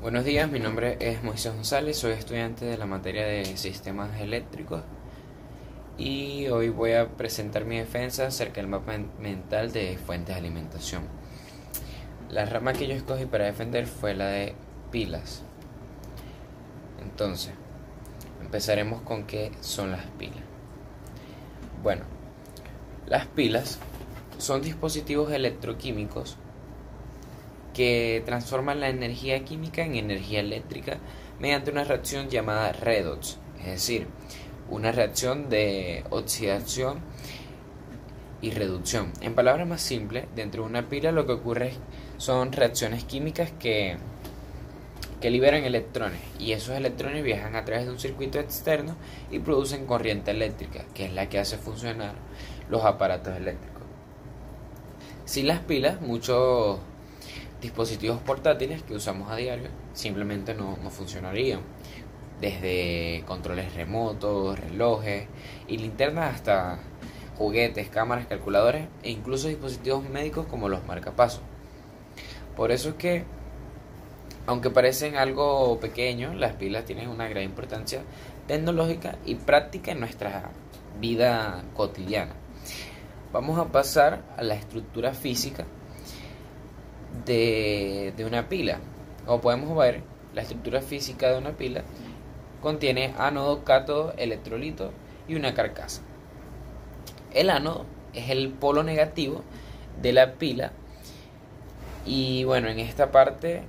Buenos días, mi nombre es Moisés González, soy estudiante de la materia de sistemas eléctricos y hoy voy a presentar mi defensa acerca del mapa mental de fuentes de alimentación. La rama que yo escogí para defender fue la de pilas. Entonces, empezaremos con qué son las pilas. Bueno, las pilas son dispositivos electroquímicos que transforman la energía química en energía eléctrica mediante una reacción llamada redox, es decir, una reacción de oxidación y reducción. En palabras más simples, dentro de una pila lo que ocurre son reacciones químicas que liberan electrones, y esos electrones viajan a través de un circuito externo y producen corriente eléctrica, que es la que hace funcionar los aparatos eléctricos. Sin las pilas, muchos dispositivos portátiles que usamos a diario simplemente no funcionarían, desde controles remotos, relojes y linternas hasta juguetes, cámaras, calculadores e incluso dispositivos médicos como los marcapasos. Por eso es que, aunque parecen algo pequeño, las pilas tienen una gran importancia tecnológica y práctica en nuestra vida cotidiana. Vamos a pasar a la estructura física de una pila. Como podemos ver, la estructura física de una pila contiene ánodo, cátodo, electrolito y una carcasa. El ánodo es el polo negativo de la pila y bueno, en esta parte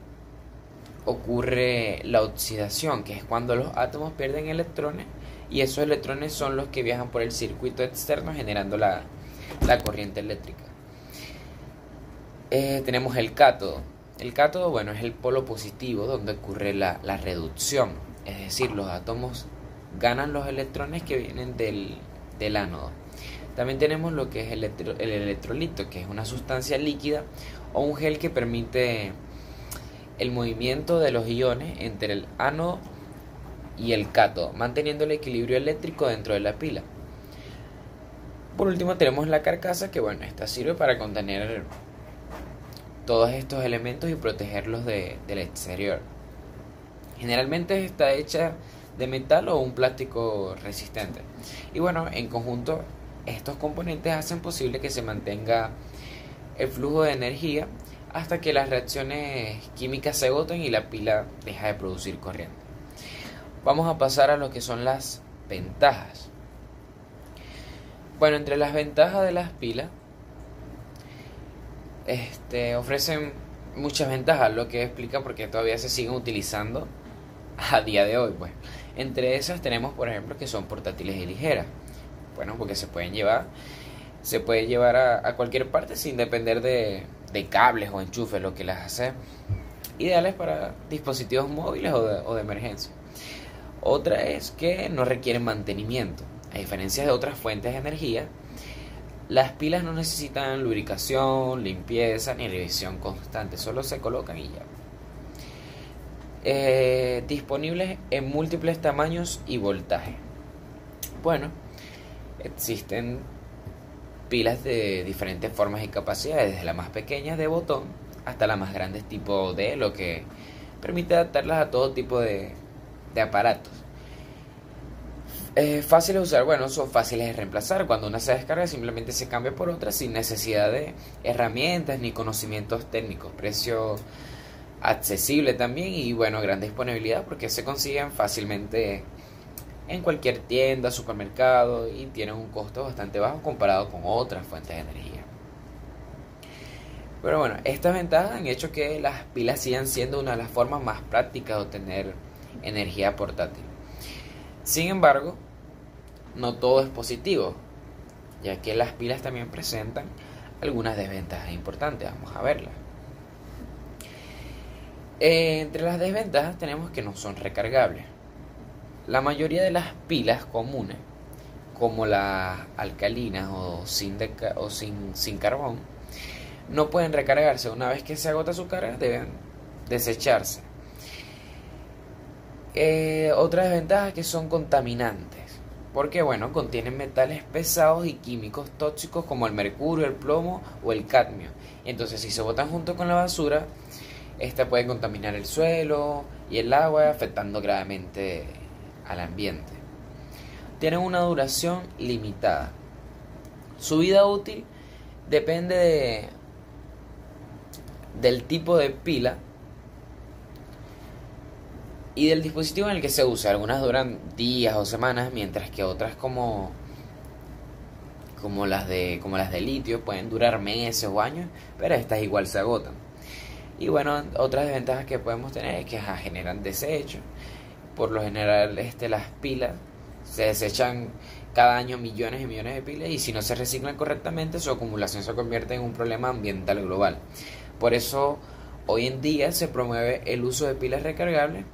ocurre la oxidación, que es cuando los átomos pierden electrones y esos electrones son los que viajan por el circuito externo generando la corriente eléctrica. Tenemos el cátodo. El cátodo, bueno, es el polo positivo donde ocurre la reducción, es decir, los átomos ganan los electrones que vienen del ánodo. También tenemos lo que es el electrolito, que es una sustancia líquida o un gel que permite el movimiento de los iones entre el ánodo y el cátodo, manteniendo el equilibrio eléctrico dentro de la pila. Por último tenemos la carcasa, que bueno, esta sirve para contener todos estos elementos y protegerlos del exterior. Generalmente está hecha de metal o un plástico resistente. Y bueno, en conjunto estos componentes hacen posible que se mantenga el flujo de energía hasta que las reacciones químicas se agoten y la pila deja de producir corriente. Vamos a pasar a lo que son las ventajas. Bueno, entre las ventajas de las pilas ofrecen muchas ventajas, lo que explica por qué todavía se siguen utilizando a día de hoy, pues. Entre esas tenemos, por ejemplo, que son portátiles y ligeras. Bueno, porque se puede llevar a cualquier parte sin depender de cables o enchufes, lo que las hace ideales para dispositivos móviles o de emergencia. Otra es que no requieren mantenimiento. A diferencia de otras fuentes de energía, las pilas no necesitan lubricación, limpieza ni revisión constante, solo se colocan y ya. Disponibles en múltiples tamaños y voltajes. Bueno, existen pilas de diferentes formas y capacidades, desde las más pequeñas de botón hasta las más grandes tipo D, lo que permite adaptarlas a todo tipo de aparatos. Fáciles de usar, bueno, son fáciles de reemplazar. Cuando una se descarga simplemente se cambia por otra sin necesidad de herramientas ni conocimientos técnicos. Precio accesible también y bueno, gran disponibilidad porque se consiguen fácilmente en cualquier tienda, supermercado y tienen un costo bastante bajo comparado con otras fuentes de energía. Pero bueno, estas ventajas han hecho que las pilas sigan siendo una de las formas más prácticas de obtener energía portátil. Sin embargo, no todo es positivo, ya que las pilas también presentan algunas desventajas importantes. Vamos a verlas. Entre las desventajas tenemos que no son recargables. La mayoría de las pilas comunes, como las alcalinas o sin carbón, no pueden recargarse. Una vez que se agota su carga, deben desecharse. Otra desventaja es que son contaminantes, porque bueno, contienen metales pesados y químicos tóxicos como el mercurio, el plomo o el cadmio. Y entonces si se botan junto con la basura, Esta puede contaminar el suelo y el agua, afectando gravemente al ambiente. Tienen una duración limitada. Su vida útil depende del tipo de pila y del dispositivo en el que se usa. Algunas duran días o semanas, mientras que otras como las de litio pueden durar meses o años, pero estas igual se agotan. Y bueno, otras desventajas que podemos tener es que generan desechos. Por lo general las pilas se desechan cada año millones y millones de pilas, y si no se reciclan correctamente, su acumulación se convierte en un problema ambiental global. Por eso hoy en día se promueve el uso de pilas recargables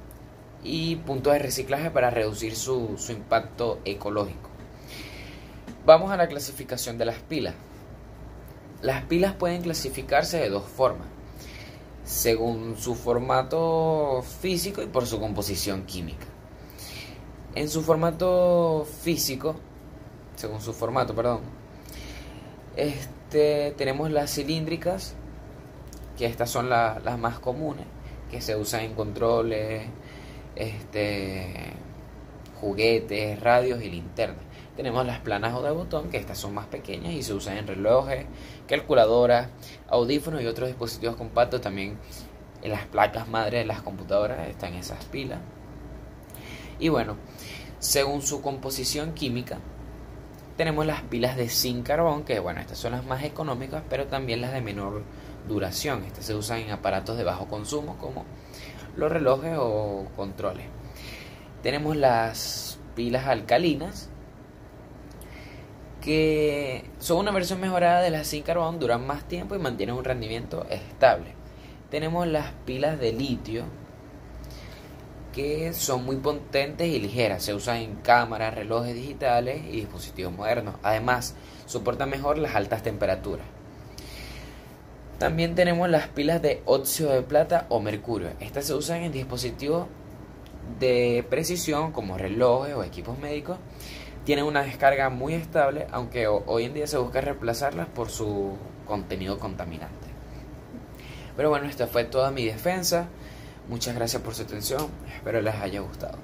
y puntos de reciclaje para reducir su impacto ecológico. Vamos a la clasificación de las pilas. Las pilas pueden clasificarse de dos formas: según su formato físico y por su composición química. En su formato físico, según su formato, tenemos las cilíndricas, que estas son las más comunes, que se usan en controles, juguetes, radios y linternas. Tenemos las planas o de botón, que estas son más pequeñas y se usan en relojes, calculadoras, audífonos y otros dispositivos compactos. También en las placas madre de las computadoras están esas pilas. Y bueno, según su composición química, tenemos las pilas de zinc-carbón, que bueno, estas son las más económicas, pero también las de menor duración. Estas se usan en aparatos de bajo consumo, como los relojes o controles. Tenemos las pilas alcalinas, que son una versión mejorada de las zinc-carbón, duran más tiempo y mantienen un rendimiento estable. Tenemos las pilas de litio, que son muy potentes y ligeras, se usan en cámaras, relojes digitales y dispositivos modernos. Además, soportan mejor las altas temperaturas. También tenemos las pilas de óxido de plata o mercurio. Estas se usan en dispositivos de precisión como relojes o equipos médicos. Tienen una descarga muy estable, aunque hoy en día se busca reemplazarlas por su contenido contaminante. Pero bueno, esta fue toda mi defensa. Muchas gracias por su atención. Espero les haya gustado.